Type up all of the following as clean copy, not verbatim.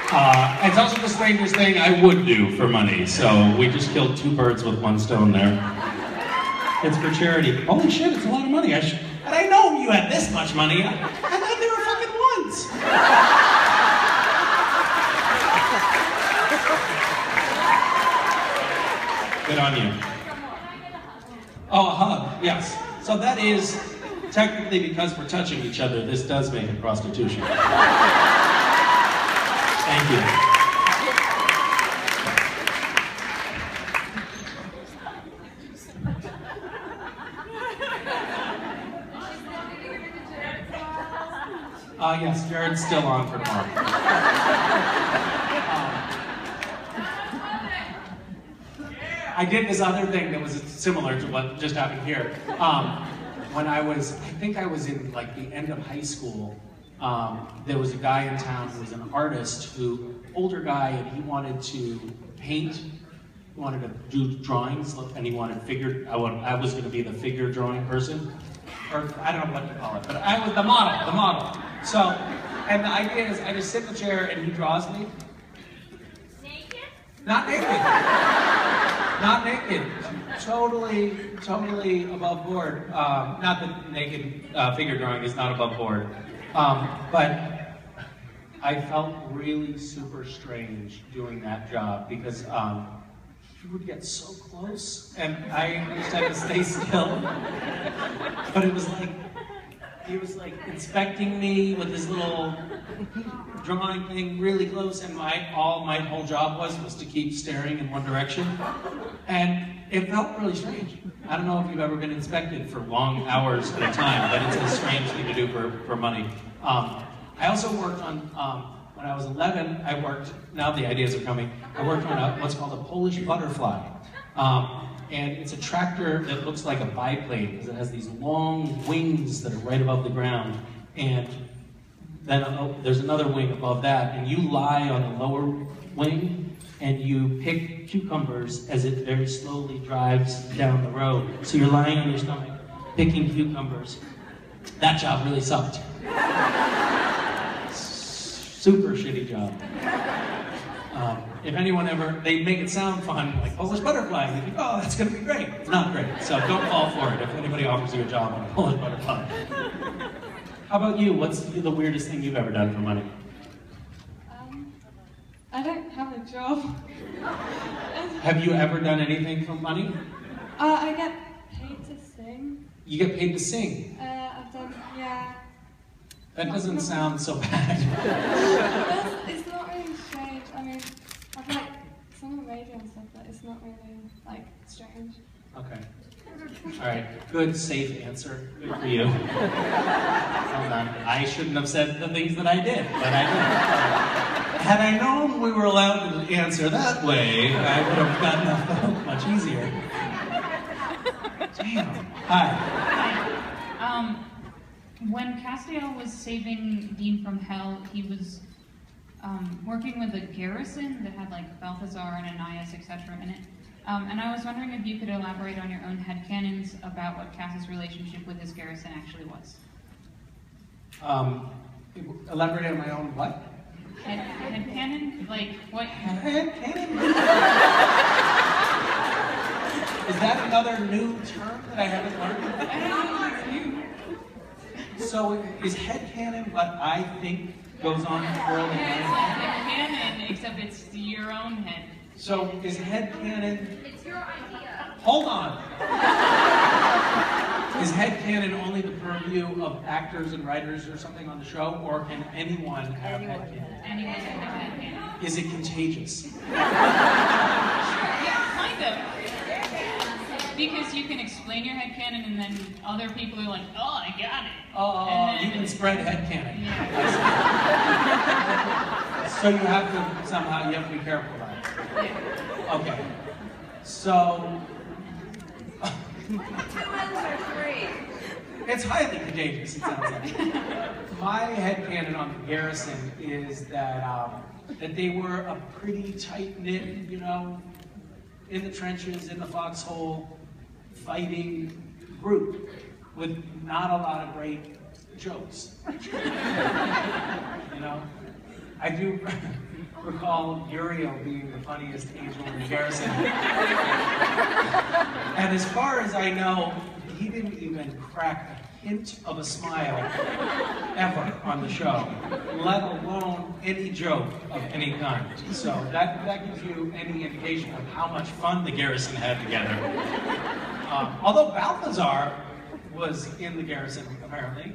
It's also the strangest thing I would do for money, so we just killed 2 birds with 1 stone there. It's for charity. Holy shit, it's a lot of money. And I know you had this much money. I thought they were fucking ones. Good on you. Oh, a hug, yes. So that is, technically because we're touching each other, this does make it prostitution. Thank you. Yes, Jared's still on for tomorrow. I did this other thing that was similar to what just happened here. When I think I was in like the end of high school, there was a guy in town who was an artist, older guy, and he wanted to paint. He wanted to do drawings, and he wanted I was going to be the figure drawing person, or I don't know what to call it, but I was the model. So, and the idea is I just sit in the chair and he draws me. Naked? Not naked. Not naked. Totally above board. Not that naked figure drawing is not above board. But I felt really super strange doing that job because he would get so close and I just had to stay still. But it was like, he was like inspecting me with his little drawing thing really close, and my whole job was to keep staring in one direction. And it felt really strange. I don't know if you've ever been inspected for long hours at a time, but it's a strange thing to do for money. I also worked on, when I was 11, now the ideas are coming, I worked on what's called a Polish butterfly. And it's a tractor that looks like a biplane because it has these long wings that are right above the ground. And then there's another wing above that, and you lie on the lower wing and you pick cucumbers as it very slowly drives down the road. So you're lying on your stomach, picking cucumbers. That job really sucked. Super shitty job. If anyone they make it sound fun, like Polish butterfly, and you think, oh, that's gonna be great. It's not great, so don't fall for it if anybody offers you a job on a Polish butterfly. How about you? What's the weirdest thing you've ever done for money? I don't have a job. Have you ever done anything for money? I get paid to sing. You get paid to sing? I've done, yeah. That doesn't sound so bad. It's not really strange. I mean, I've like sung on radio and stuff, but it's not really like strange. Okay. All right. Good, safe answer. Good for you. Hold on. I shouldn't have said the things that I did, but I did. Had I known we were allowed to answer that way, I would have gotten the vote much easier. Damn. Hi. When Castiel was saving Dean from hell, he was working with a garrison that had like Balthazar and Ananias, etc. in it. And I was wondering if you could elaborate on your own headcanons about what Cass's relationship with his garrison actually was. Elaborate on my own what? Headcanon? Like what? Headcanon? Is that another new term that I haven't learned? I don't know if it's new. So is headcanon what I think goes on in the world? Yeah, it's like the canon, except it's your own head. So is headcanon... It's your idea. Hold on. Is headcanon only the purview of actors and writers or something on the show, or can anyone have headcanon? Anyone can have headcanon. Is it contagious? Yeah, kind of. Because you can explain your headcanon and then other people are like, oh, I got it. Oh, you can spread headcanon. Yeah. So you have to be careful about it. Yeah. Okay. So... It's highly contagious, it sounds like. My headcanon on the garrison is that they were a pretty tight-knit, in the trenches, in the foxhole, fighting group with not a lot of great jokes. I do recall Uriel being the funniest angel in the garrison. And as far as I know, he didn't even crack a hint of a smile ever on the show, let alone any joke of any kind. So that gives you any indication of how much fun the garrison had together. Although Balthazar was in the garrison, apparently.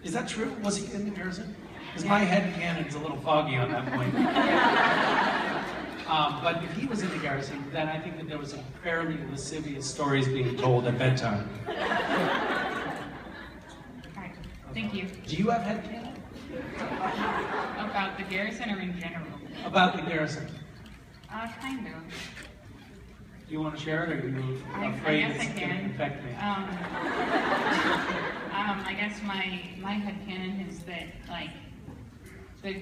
Is that true? Was he in the garrison? Because my headcanon is a little foggy on that point. But if he was in the garrison, then I think that there was some fairly lascivious stories being told at bedtime. Alright, thank you. Do you have headcanon? About the garrison or in general? About the garrison. Kind of. Do you want to share it, or are you afraid it's going to infect me? I guess my headcanon is that, like, the